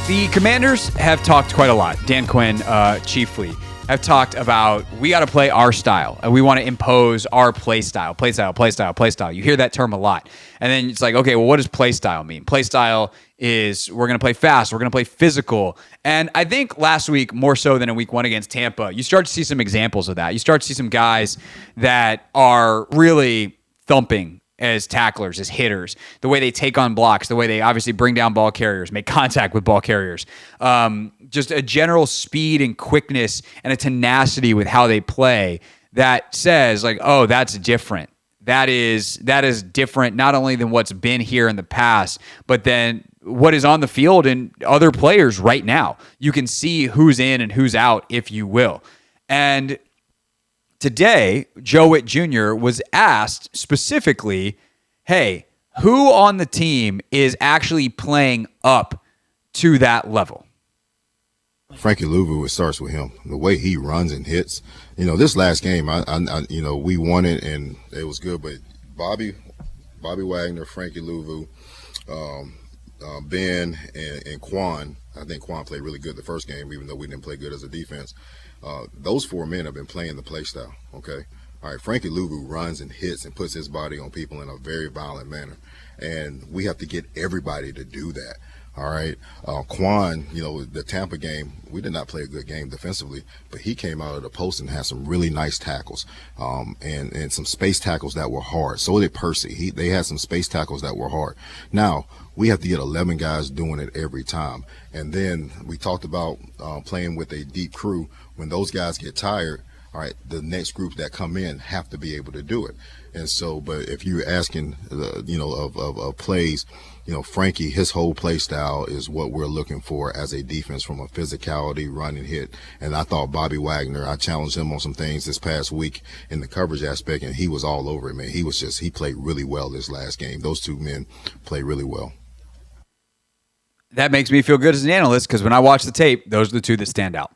The Commanders have talked quite a lot. Dan Quinn, chiefly, have talked about we got to play our style and we want to impose our play style. You hear that term a lot. And then it's like, okay, well, what does play style mean? Play style is we're going to play fast. We're going to play physical. And I think last week, more so than in week 1 against Tampa, you start to see some examples of that. You start to see some guys that are really thumping as tacklers, as hitters, the way they take on blocks, the way they obviously bring down ball carriers, make contact with ball carriers, just a general speed and quickness and a tenacity with how they play that says like, oh, that's different. That is different not only than what's been here in the past, but then what is on the field and other players right now. You can see who's in and who's out, if you will. And today, Joe Whitt Jr. was asked specifically, hey, who on the team is actually playing up to that level? Frankie Louvu, it starts with him. The way he runs and hits. This last game, we won it and it was good. But Bobby Wagner, Frankie Louvu, Ben, and Quan. I think Quan played really good the first game, even though we didn't play good as a defense. Those 4 men have been playing the play style. Okay. All right. Frankie Louvu runs and hits and puts his body on people in a very violent manner, and we have to get everybody to do that. All right. Quan, the Tampa game, we did not play a good game defensively, but he came out of the post and had some really nice tackles, and some space tackles that were hard. So did Percy. They had some space tackles that were hard. Now, we have to get 11 guys doing it every time. And then we talked about playing with a deep crew. When those guys get tired, all right, the next group that come in have to be able to do it. And so, but if you're asking, of plays, Frankie, his whole play style is what we're looking for as a defense from a physicality, run and hit. And I thought Bobby Wagner, I challenged him on some things this past week in the coverage aspect, and he was all over it, man. He played really well this last game. Those 2 men played really well. That makes me feel good as an analyst because when I watch the tape, those are the 2 that stand out.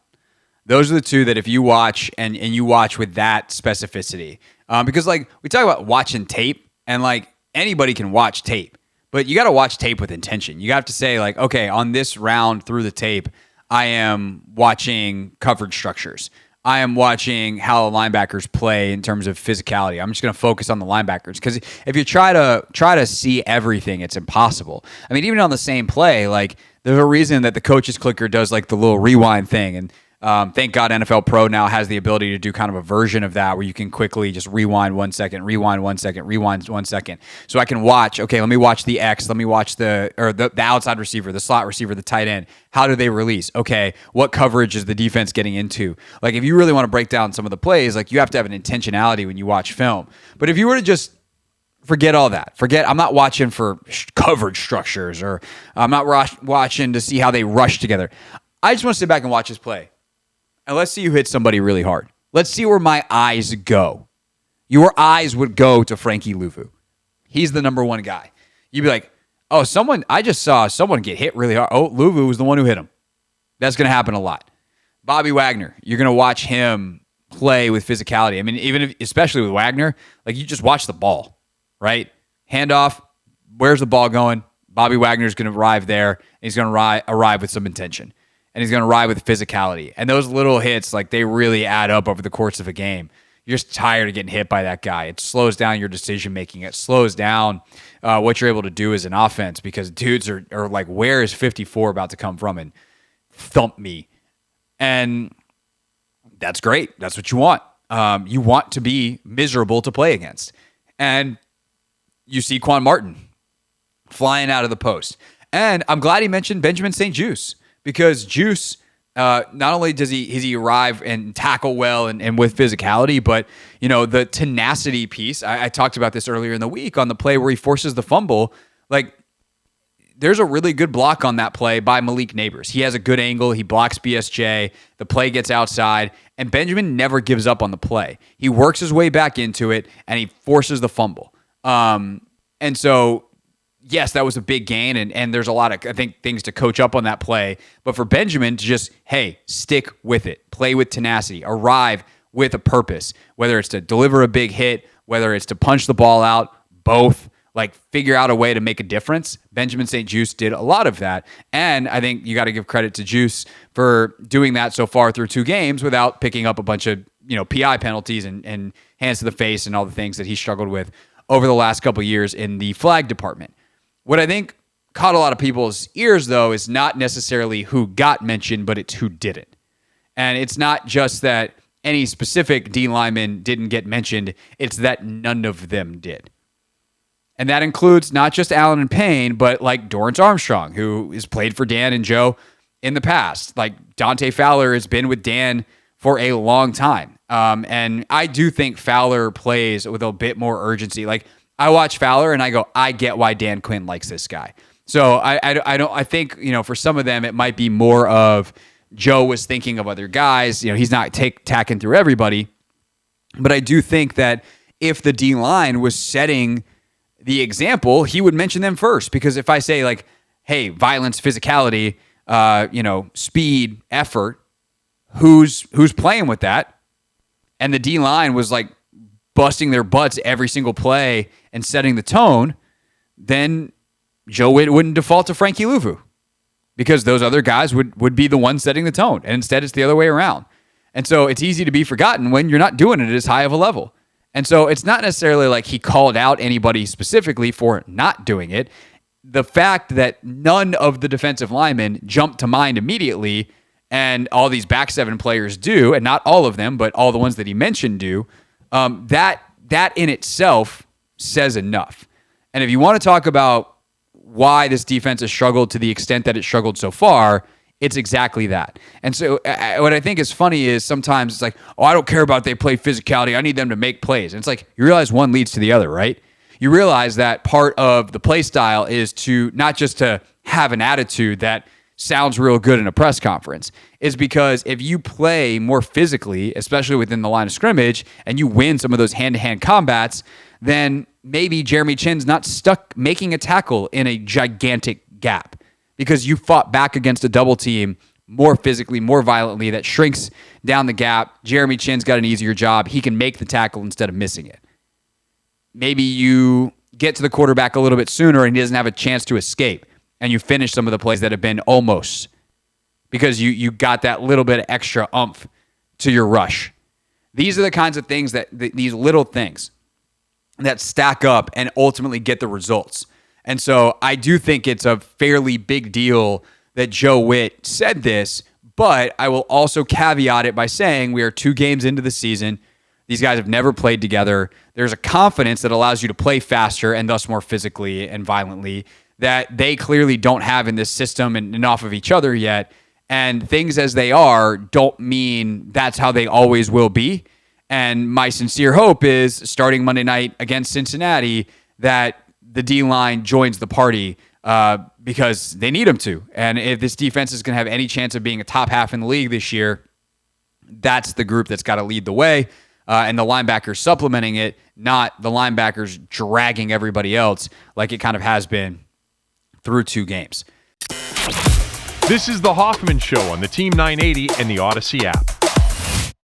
Those are the 2 that if you watch and you watch with that specificity, because like we talk about watching tape and like anybody can watch tape, but you got to watch tape with intention. You have to say like, okay, on this round through the tape, I am watching coverage structures. I am watching how the linebackers play in terms of physicality. I'm just going to focus on the linebackers because if you try to see everything, it's impossible. I mean, even on the same play, like there's a reason that the coach's clicker does like the little rewind thing, and thank God NFL Pro now has the ability to do kind of a version of that where you can quickly just rewind 1 second, rewind 1 second, rewind 1 second. So I can watch, okay, let me watch the X, let me watch the outside receiver, the slot receiver, the tight end. How do they release? Okay, what coverage is the defense getting into? Like if you really want to break down some of the plays, like you have to have an intentionality when you watch film. But if you were to just forget all that. I'm not watching for coverage structures or I'm not watching to see how they rush together. I just want to sit back and watch this play. And let's see who hits somebody really hard. Let's see where my eyes go. Your eyes would go to Frankie Louvu. He's the number 1 guy. You'd be like, oh, I just saw someone get hit really hard. Oh, Louvu was the one who hit him. That's going to happen a lot. Bobby Wagner, you're going to watch him play with physicality. I mean, especially with Wagner, like you just watch the ball, right? Handoff, where's the ball going? Bobby Wagner's going to arrive there, and he's going to arrive with some intention. And he's going to ride with physicality. And those little hits, like they really add up over the course of a game. You're just tired of getting hit by that guy. It slows down your decision-making. It slows down what you're able to do as an offense because dudes are like, where is 54 about to come from and thump me? And that's great. That's what you want. You want to be miserable to play against. And you see Quan Martin flying out of the post. And I'm glad he mentioned Benjamin St-Juste. Because Juice, not only does he arrive and tackle well and with physicality, but the tenacity piece. I talked about this earlier in the week on the play where he forces the fumble. Like there's a really good block on that play by Malik Neighbors. He has a good angle. He blocks BSJ. The play gets outside, and Benjamin never gives up on the play. He works his way back into it, and he forces the fumble. And so yes, that was a big gain, and there's a lot of, I think, things to coach up on that play. But for Benjamin to just, hey, stick with it, play with tenacity, arrive with a purpose, whether it's to deliver a big hit, whether it's to punch the ball out, both, like figure out a way to make a difference. Benjamin St. Juste did a lot of that. And I think you got to give credit to Juice for doing that so far through 2 games without picking up a bunch of, PI penalties and hands to the face and all the things that he struggled with over the last couple of years in the flag department. What I think caught a lot of people's ears, though, is not necessarily who got mentioned, but it's who didn't. And it's not just that any specific D lineman didn't get mentioned, it's that none of them did. And that includes not just Allen and Payne, but like Dorrance Armstrong, who has played for Dan and Joe in the past. Like Dante Fowler has been with Dan for a long time. And I do think Fowler plays with a bit more urgency. Like I watch Fowler and I go, I get why Dan Quinn likes this guy. So I think, for some of them, it might be more of Joe was thinking of other guys. He's not tacking through everybody. But I do think that if the D line was setting the example, he would mention them first. Because if I say like, hey, violence, physicality, speed, effort, who's playing with that? And the D line was like busting their butts every single play and setting the tone, then Joe Whitt wouldn't default to Frankie Louvu because those other guys would be the ones setting the tone. And instead, it's the other way around. And so it's easy to be forgotten when you're not doing it at as high of a level. And so it's not necessarily like he called out anybody specifically for not doing it. The fact that none of the defensive linemen jumped to mind immediately, and all these back 7 players do, and not all of them, but all the ones that he mentioned do, that in itself says enough. And if you want to talk about why this defense has struggled to the extent that it struggled so far, it's exactly that. And so what I think is funny is sometimes it's like, oh, I don't care about they play physicality. I need them to make plays. And it's like, you realize one leads to the other, right? You realize that part of the play style is to not just to have an attitude that sounds real good in a press conference, is because if you play more physically, especially within the line of scrimmage, and you win some of those hand-to-hand combats, then maybe Jeremy Chinn's not stuck making a tackle in a gigantic gap because you fought back against a double team more physically, more violently, that shrinks down the gap. Jeremy Chinn's got an easier job. He can make the tackle instead of missing it. Maybe you get to the quarterback a little bit sooner and he doesn't have a chance to escape, and you finish some of the plays that have been almost because you got that little bit of extra oomph to your rush. These are the kinds of things these little things that stack up and ultimately get the results. And so I do think it's a fairly big deal that Joe Whitt said this, but I will also caveat it by saying we are 2 games into the season. These guys have never played together. There's a confidence that allows you to play faster and thus more physically and violently that they clearly don't have in this system and off of each other yet. And things as they are don't mean that's how they always will be. And my sincere hope is starting Monday night against Cincinnati that the D-line joins the party because they need them to. And if this defense is going to have any chance of being a top half in the league this year, that's the group that's got to lead the way. And the linebackers supplementing it, not the linebackers dragging everybody else like it kind of has been through 2 games. This is the Hoffman Show on the Team 980 and the Odyssey app.